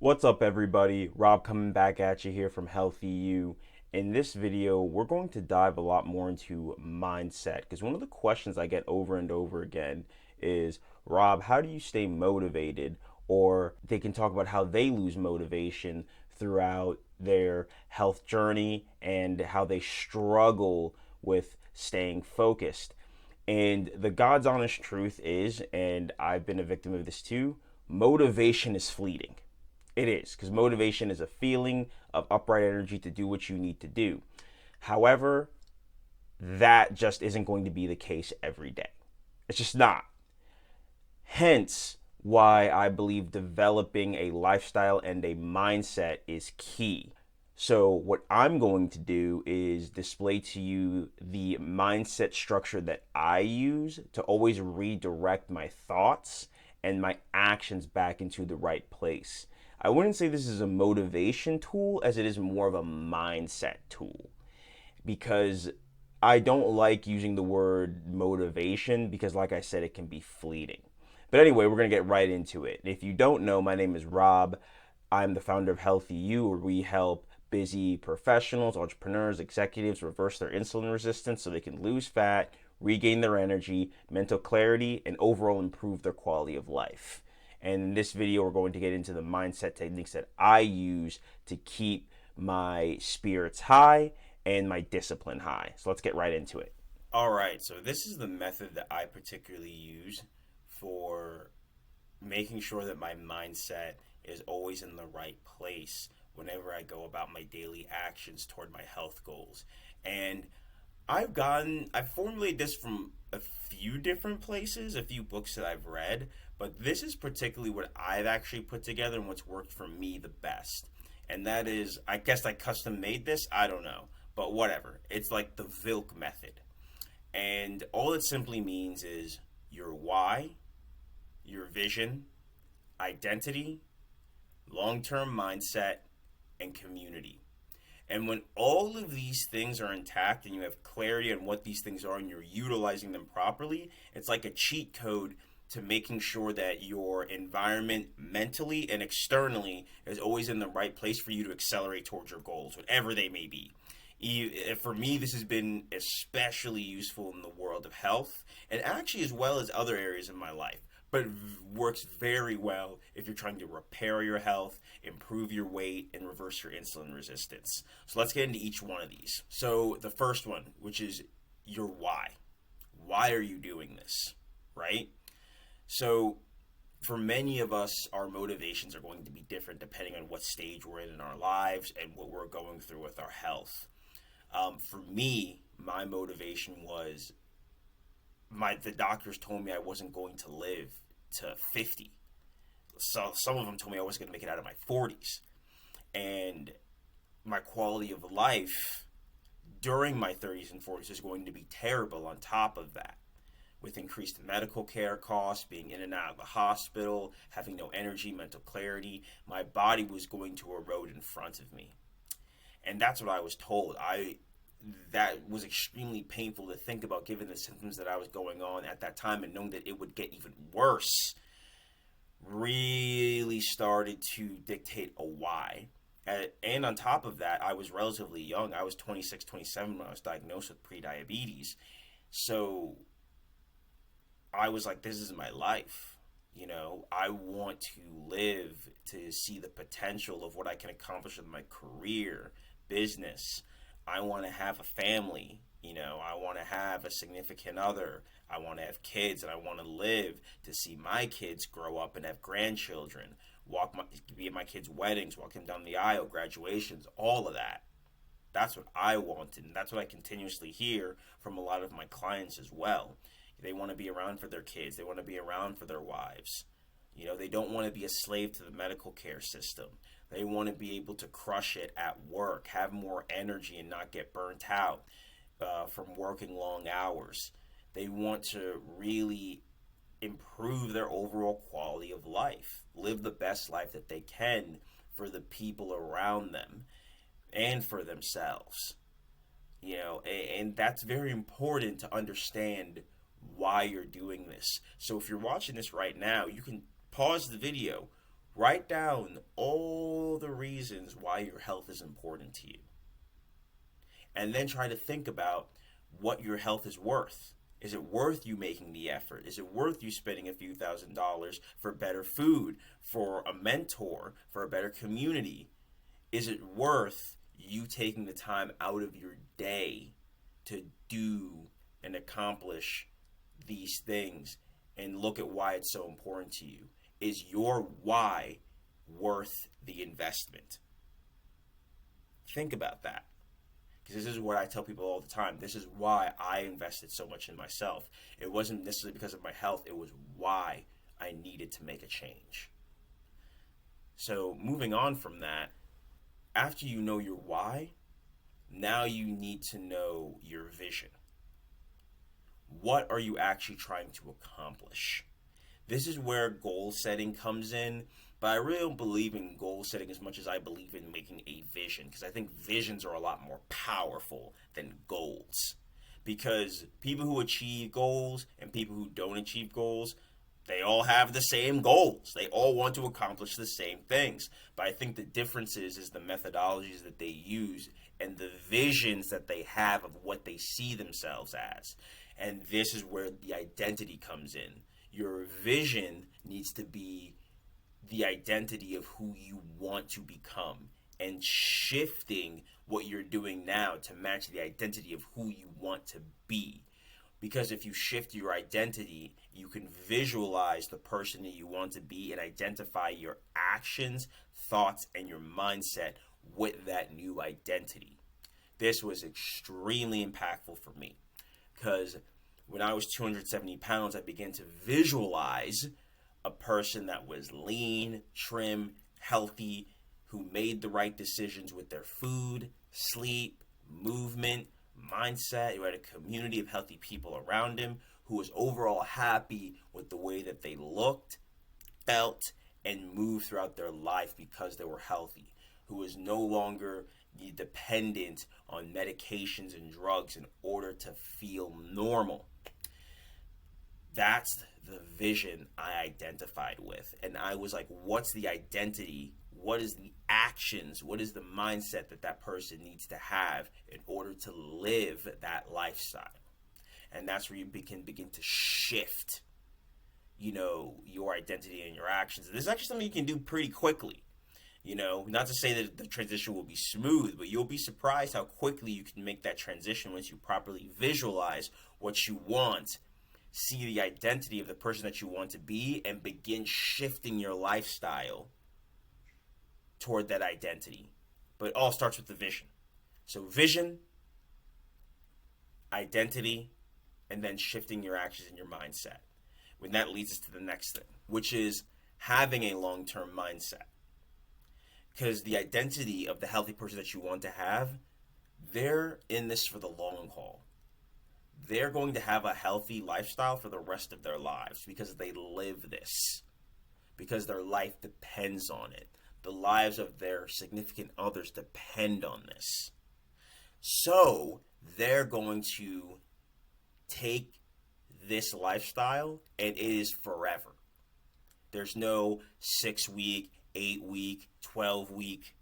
What's up, everybody? Rob coming back at you here from Healthy You. In this video, we're going to dive a lot more into mindset because one of the questions I get over and over again is, Rob, how do you stay motivated? Or they can talk about how they lose motivation throughout their health journey and how they struggle with staying focused. And the God's honest truth is, and I've been a victim of this too, motivation is fleeting. It is, because motivation is a feeling of upright energy to do what you need to do. However, that just isn't going to be the case every day. It's just not. Hence, why I believe developing a lifestyle and a mindset is key. So, what I'm going to do is display to you the mindset structure that I use to always redirect my thoughts and my actions back into the right place. I wouldn't say this is a motivation tool as it is more of a mindset tool because I don't like using the word motivation because, like I said, it can be fleeting. But anyway, we're going to get right into it. If you don't know, my name is Rob. I'm the founder of Healthy You, where we help busy professionals, entrepreneurs, executives reverse their insulin resistance so they can lose fat, regain their energy, mental clarity, and overall improve their quality of life. And in this video, we're going to get into the mindset techniques that I use to keep my spirits high and my discipline high. So let's get right into it. All right, so this is the method that I particularly use for making sure that my mindset is always in the right place whenever I go about my daily actions toward my health goals. And I've formulated this from a few different places, a few books that I've read, but this is particularly what I've actually put together and what's worked for me the best. And that is, I guess I custom made this, I don't know, but whatever. It's like the Vilk method. And all it simply means is your why, your vision, identity, long-term mindset, and community. And when all of these things are intact and you have clarity on what these things are and you're utilizing them properly, it's like a cheat code to making sure that your environment mentally and externally is always in the right place for you to accelerate towards your goals, whatever they may be. For me, this has been especially useful in the world of health and actually as well as other areas in my life, but works very well if you're trying to repair your health, improve your weight, and reverse your insulin resistance. So let's get into each one of these. So the first one, which is your why. Why are you doing this, right? So for many of us, our motivations are going to be different depending on what stage we're in our lives and what we're going through with our health. For me, my motivation was the doctors told me I wasn't going to live to 50. So some of them told me I wasn't going to make it out of my 40s. And my quality of life during my 30s and 40s is going to be terrible on top of that. With increased medical care costs, being in and out of the hospital, having no energy, mental clarity, my body was going to erode in front of me. And that's what I was told. That was extremely painful to think about given the symptoms that I was going on at that time and knowing that it would get even worse really started to dictate a why. And on top of that, I was relatively young. I was 26, 27 when I was diagnosed with prediabetes. So I was like, this is my life. You know, I want to live to see the potential of what I can accomplish in my career, business. I want to have a family, I want to have a significant other. I want to have kids and I want to live to see my kids grow up and have grandchildren, be at my kids' weddings, walk them down the aisle, graduations, all of that. That's what I wanted, and that's what I continuously hear from a lot of my clients as well. They want to be around for their kids. They want to be around for their wives. They don't want to be a slave to the medical care system. They want to be able to crush it at work, have more energy and not get burnt out from working long hours. They want to really improve their overall quality of life, live the best life that they can for the people around them and for themselves. And that's very important to understand why you're doing this. So if you're watching this right now, you can pause the video, Write down all the reasons why your health is important to you. And then try to think about what your health is worth. Is it worth you making the effort? Is it worth you spending a few $1,000s for better food, for a mentor, for a better community? Is it worth you taking the time out of your day to do and accomplish these things and look at why it's so important to you? Is your why worth the investment? Think about that. Because this is what I tell people all the time. This is why I invested so much in myself. It wasn't necessarily because of my health. It was why I needed to make a change. So moving on from that, after you know your why, now you need to know your vision. What are you actually trying to accomplish? This is where goal setting comes in, but I really don't believe in goal setting as much as I believe in making a vision, because I think visions are a lot more powerful than goals. Because people who achieve goals and people who don't achieve goals, they all have the same goals. They all want to accomplish the same things. But I think the difference is the methodologies that they use and the visions that they have of what they see themselves as. And this is where the identity comes in. Your vision needs to be the identity of who you want to become, and shifting what you're doing now to match the identity of who you want to be. Because if you shift your identity, you can visualize the person that you want to be and identify your actions, thoughts, and your mindset with that new identity. This was extremely impactful for me, because when I was 270 pounds, I began to visualize a person that was lean, trim, healthy, who made the right decisions with their food, sleep, movement, mindset, who had a community of healthy people around him, who was overall happy with the way that they looked, felt, and moved throughout their life because they were healthy, who was no longer dependent on medications and drugs in order to feel normal. That's the vision I identified with. And I was like, what's the identity? What is the actions? What is the mindset that that person needs to have in order to live that lifestyle? And that's where you begin to shift, your identity and your actions. This is actually something you can do pretty quickly. Not to say that the transition will be smooth, but you'll be surprised how quickly you can make that transition once you properly visualize what you want, see the identity of the person that you want to be, and begin shifting your lifestyle toward that identity. But it all starts with the vision. So vision, identity, and then shifting your actions and your mindset. When that leads us to the next thing, which is having a long-term mindset. Because the identity of the healthy person that you want to have, they're in this for the long haul. They're going to have a healthy lifestyle for the rest of their lives because they live this, because their life depends on it. The lives of their significant others depend on this. So they're going to take this lifestyle, and it is forever. There's no 6-week, 8-week, 12-week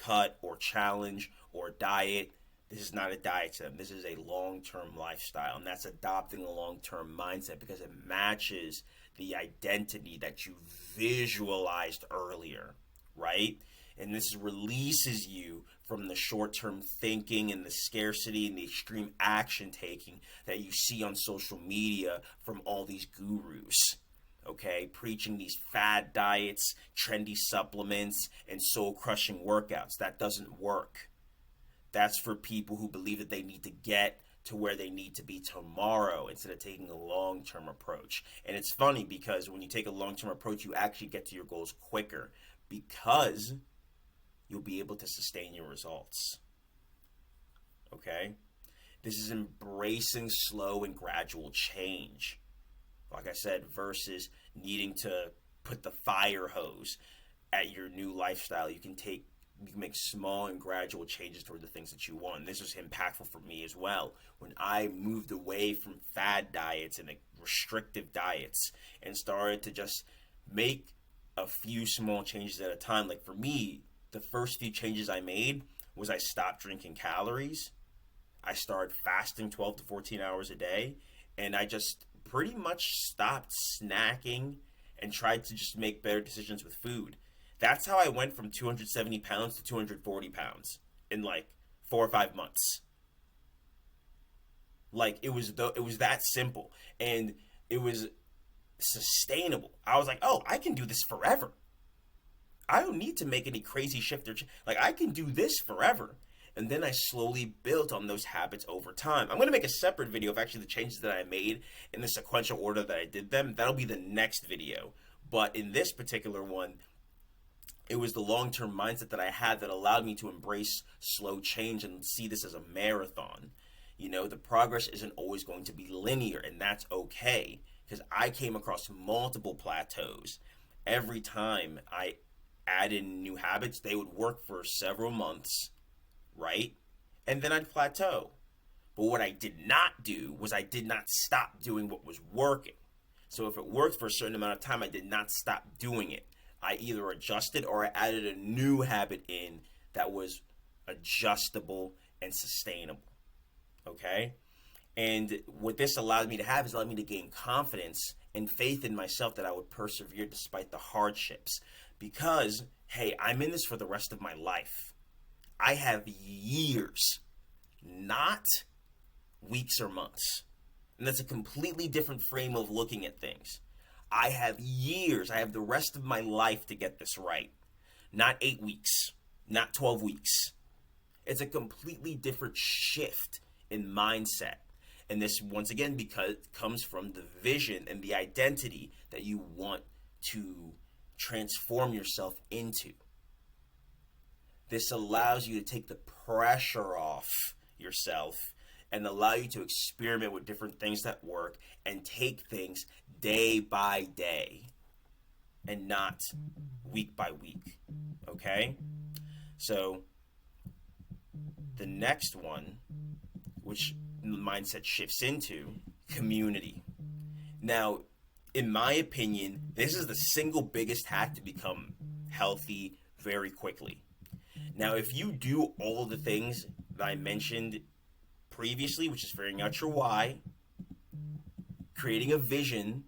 cut or challenge or diet. This is not a diet to them. This is a long-term lifestyle, and that's adopting a long-term mindset because it matches the identity that you visualized earlier, right? And this releases you from the short-term thinking and the scarcity and the extreme action taking that you see on social media from all these gurus, okay? Preaching these fad diets, trendy supplements, and soul-crushing workouts. That doesn't work. That's for people who believe that they need to get to where they need to be tomorrow instead of taking a long-term approach. And it's funny because when you take a long-term approach, you actually get to your goals quicker because you'll be able to sustain your results. Okay? This is embracing slow and gradual change. Like I said, versus needing to put the fire hose at your new lifestyle. You can make small and gradual changes toward the things that you want. And this was impactful for me as well. When I moved away from fad diets and restrictive diets and started to just make a few small changes at a time. Like for me, the first few changes I made was I stopped drinking calories. I started fasting 12 to 14 hours a day, and I just pretty much stopped snacking and tried to just make better decisions with food. That's how I went from 270 pounds to 240 pounds in like 4 or 5 months. Like it was that simple, and it was sustainable. I was like, oh, I can do this forever. I don't need to make any crazy shift like I can do this forever. And then I slowly built on those habits over time. I'm going to make a separate video of actually the changes that I made in the sequential order that I did them. That'll be the next video. But in this particular one, it was the long-term mindset that I had that allowed me to embrace slow change and see this as a marathon. The progress isn't always going to be linear, and that's okay, because I came across multiple plateaus. Every time I add in new habits, they would work for several months, right? And then I'd plateau. But what I did not do was I did not stop doing what was working. So if it worked for a certain amount of time, I did not stop doing it. I either adjusted or I added a new habit in that was adjustable and sustainable. Okay? And what this allowed me to have is allowed me to gain confidence and faith in myself that I would persevere despite the hardships. Because, hey, I'm in this for the rest of my life. I have years, not weeks or months. And that's a completely different frame of looking at things. I have years, I have the rest of my life to get this right. Not 8 weeks, not 12 weeks. It's a completely different shift in mindset. And this, once again, because it comes from the vision and the identity that you want to transform yourself into. This allows you to take the pressure off yourself and allow you to experiment with different things that work and take things day by day and not week by week. Okay? So the next one, which mindset shifts into, community. Now, in my opinion, this is the single biggest hack to become healthy very quickly. Now, if you do all the things that I mentioned previously, which is figuring out your why, creating a vision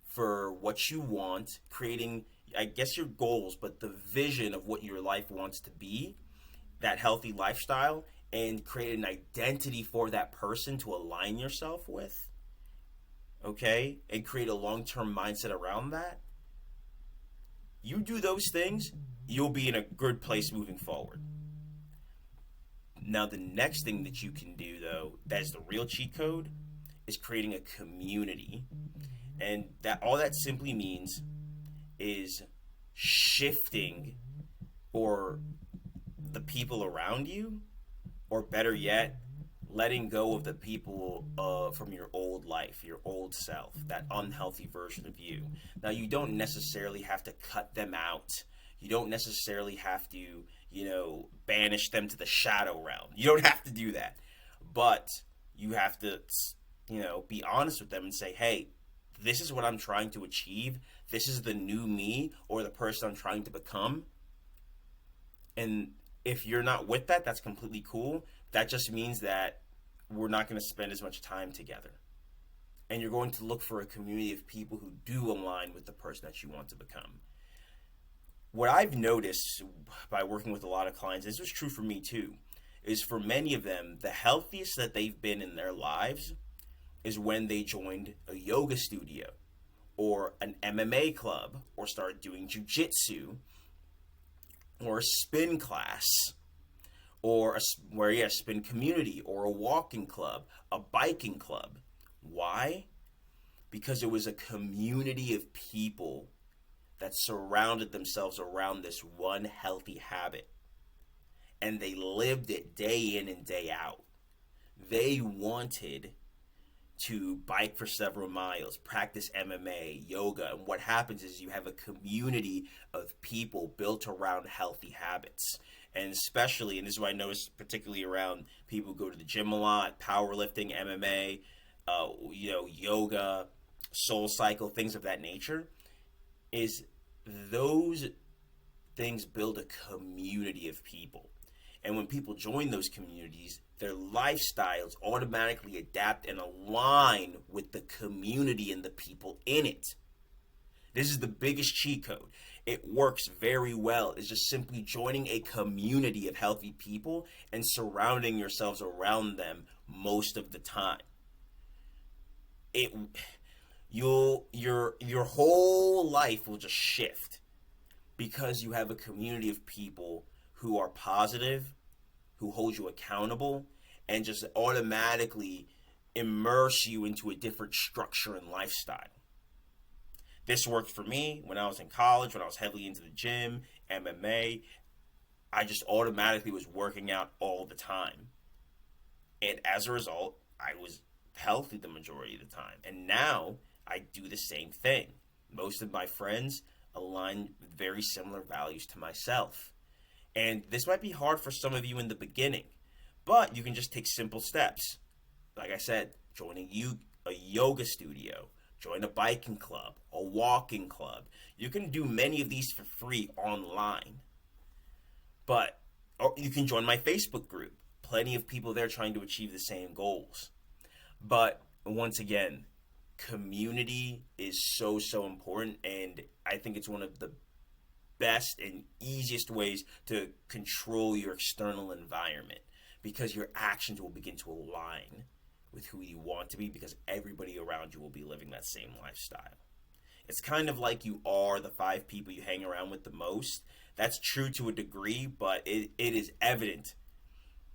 for what you want, creating, I guess, your goals, but the vision of what your life wants to be, that healthy lifestyle, and create an identity for that person to align yourself with, okay, and create a long-term mindset around that. You do those things, you'll be in a good place moving forward. Now, the next thing that you can do, though, that's the real cheat code, is creating a community. And that all that simply means is shifting or the people around you, or better yet, letting go of the people from your old life, your old self, that unhealthy version of you. Now, you don't necessarily have to cut them out. You don't necessarily have to, banish them to the shadow realm. You don't have to do that. But you have to, be honest with them and say, hey, this is what I'm trying to achieve. This is the new me, or the person I'm trying to become. And if you're not with that, that's completely cool. That just means that we're not going to spend as much time together. And you're going to look for a community of people who do align with the person that you want to become. What I've noticed by working with a lot of clients, this was true for me too, is for many of them, the healthiest that they've been in their lives is when they joined a yoga studio or an MMA club or started doing jiu-jitsu or a spin class or a spin community or a walking club, a biking club. Why? Because it was a community of people that surrounded themselves around this one healthy habit. And they lived it day in and day out. They wanted to bike for several miles, practice MMA, yoga, and what happens is you have a community of people built around healthy habits. And especially, and this is what I noticed particularly around people who go to the gym a lot, powerlifting, MMA, yoga, soul cycle, things of that nature, is those things build a community of people. And when people join those communities, their lifestyles automatically adapt and align with the community and the people in it. This is the biggest cheat code. It works very well. It's just simply joining a community of healthy people and surrounding yourselves around them most of the time. It your whole life will just shift because you have a community of people who are positive, who hold you accountable, and just automatically immerse you into a different structure and lifestyle. This worked for me when I was in college, when I was heavily into the gym, MMA. I just automatically was working out all the time. And as a result, I was healthy the majority of the time. And now I do the same thing. Most of my friends align with very similar values to myself. And this might be hard for some of you in the beginning, but you can just take simple steps. Like I said, joining a yoga studio, join a biking club, a walking club. You can do many of these for free online. But or you can join my Facebook group. Plenty of people there trying to achieve the same goals. But once again, community is so important, and I think it's one of the best and easiest ways to control your external environment, because your actions will begin to align with who you want to be, because everybody around you will be living that same lifestyle. It's kind of like you are the 5 people you hang around with the most. That's true to a degree, but it is evident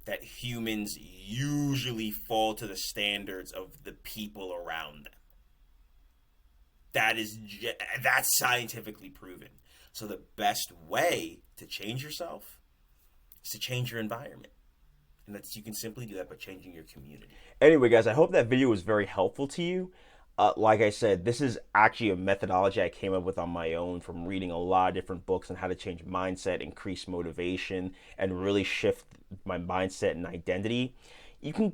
that humans usually fall to the standards of the people around them. That's scientifically proven. So the best way to change yourself is to change your environment. And you can simply do that by changing your community. Anyway, guys, I hope that video was very helpful to you. Like I said, this is actually a methodology I came up with on my own from reading a lot of different books on how to change mindset, increase motivation, and really shift my mindset and identity. You can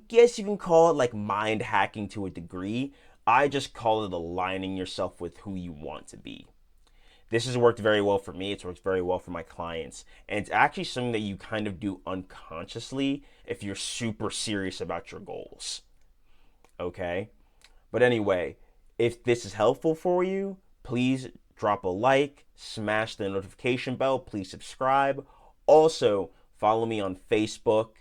call it like mind hacking to a degree. I just call it aligning yourself with who you want to be. This has worked very well for me. It's worked very well for my clients. And it's actually something that you kind of do unconsciously if you're super serious about your goals. Okay? But anyway, if this is helpful for you, please drop a like, smash the notification bell, please subscribe. Also, follow me on Facebook,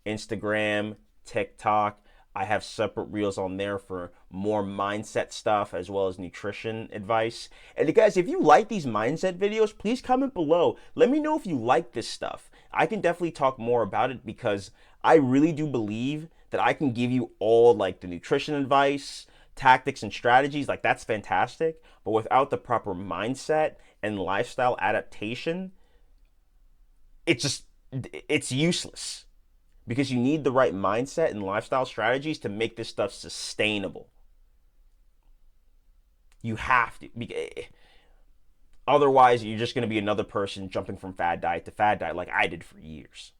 Instagram, TikTok. I have separate reels on there for more mindset stuff as well as nutrition advice. And guys, if you like these mindset videos, please comment below. Let me know if you like this stuff. I can definitely talk more about it, because I really do believe that I can give you all like the nutrition advice, tactics and strategies. Like, that's fantastic. But without the proper mindset and lifestyle adaptation, it's useless, because you need the right mindset and lifestyle strategies to make this stuff sustainable. You have to. Otherwise, you're just going to be another person jumping from fad diet to fad diet like I did for years.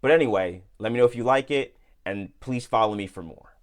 But anyway, let me know if you like it, and please follow me for more.